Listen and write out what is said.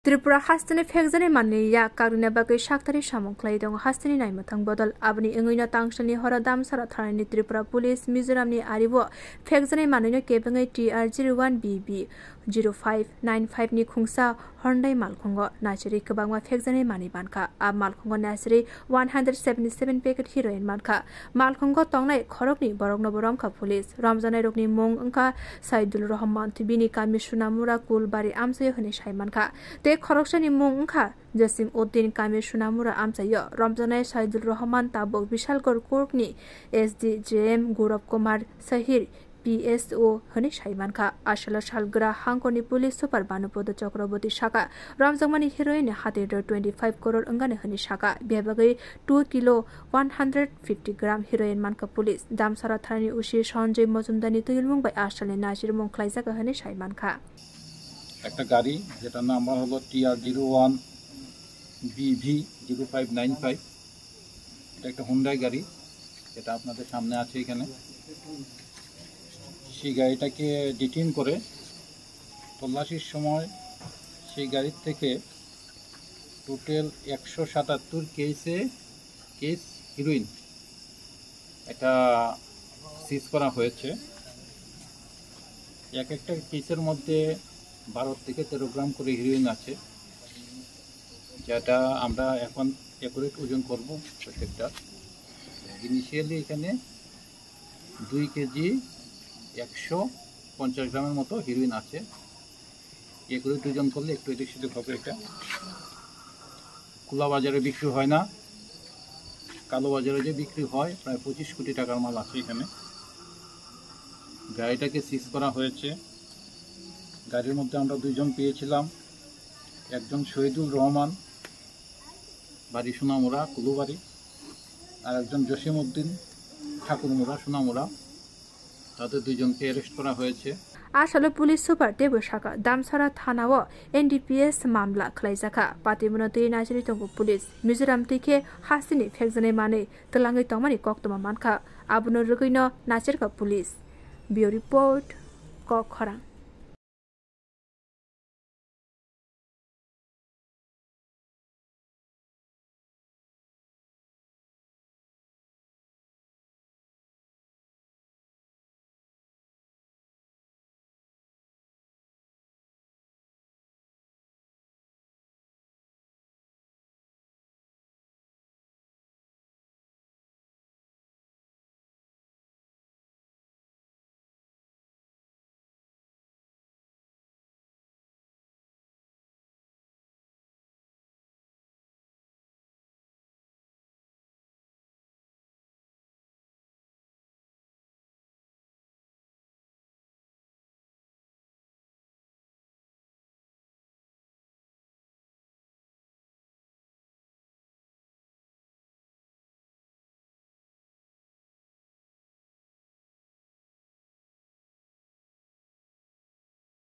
Tripura hastani fekjani manni ya karina bagai shaktari samongklai dong hastani nai mathang bodol abni ingoina tangshani hora damsara tharani Tripura Police Mizoramni aribo fekjani manni kebengai TR01BB 0595 ni khungsa Hyundai malkhongo nachari kabangma fekjani mani banka ab malkhongo nachari 177 packet heroin manka malkhongo tongnai khorokni borokno boromka police ramjanai rokni mong angka Saidul Rahman tibini kami sunamura kulbari amsay hone shaimanka te khoroksani mong angka Jasim Uddin kami sunamura amsayo ramjanai Saidul Rahman tabok Bishalgor Kurkni SDJM Gaurav Kumar Sahir PSO hone shaimanka ashala shalgra hangkoni police super Banupodo Chakraborty shaka ramjangmani heroin hate 25 crore angane hone shaka bebagai 2 kilo 150 gram heroin manka police damsara tharani ushi Sanjay Mojumdani tuyulmung bai ashale nasir mongklai jaga hone shaimanka একটা গাড়ি যেটার number হলো TR01 BV 0595 এটা একটা Hyundai গাড়ি যেটা আপনাদের সামনে আছে এখানে সেই গাড়িটাকে ডিটেইন করে তল্লাশির সময় সেই গাড়ির থেকে টোটাল 177 কেস হিরোইন এটা সিজ করা হয়েছে এক একটা কেসের মধ্যে 12 থেকে 13 গ্রাম করে হিরোইন আছে যেটা আমরা এখন একুরেট ওজন করব প্রত্যেকটা ইনিশিয়ালি এখানে 2 কেজি 150 গ্রামের মতো হিরোইন আছে একুরেট ওজন করলে একটু এদিক সেদিক হবে এটা খোলা বাজারে বিক্রি হয় না কালো বাজারে যে বিক্রি হয় প্রায় 25 কোটি টাকার মাল আছে এখানে গাড়িটাকে সিজ করা হয়েছে গাড়ির মধ্যে আমরা দুইজন পেয়েছিলাম একজন শহীদুল রহমান বাড়ি সোনামুড়া কুলুবাড়ি আর একজন জসিম উদ্দিন ঠাকুরমুড়া সোনামুড়া তাদের দুইজনকে অ্যারেস্ট করা হয়েছে আসলে পুলিশ সুপার দেব শাখা দামসারা থানাও NDPS মামলা খলাইজাখা পাতিমুনা তৈ নাজরি তঙ্গ পুলিশ মিজোরাম তৈকে হাসিনি ফেকজনে মানে তলাঙ্গै তংমানি কক্তমা মানখা আবুনো রগৈন নাচেরকা পুলিশ বিও রিপোর্ট ক খরাং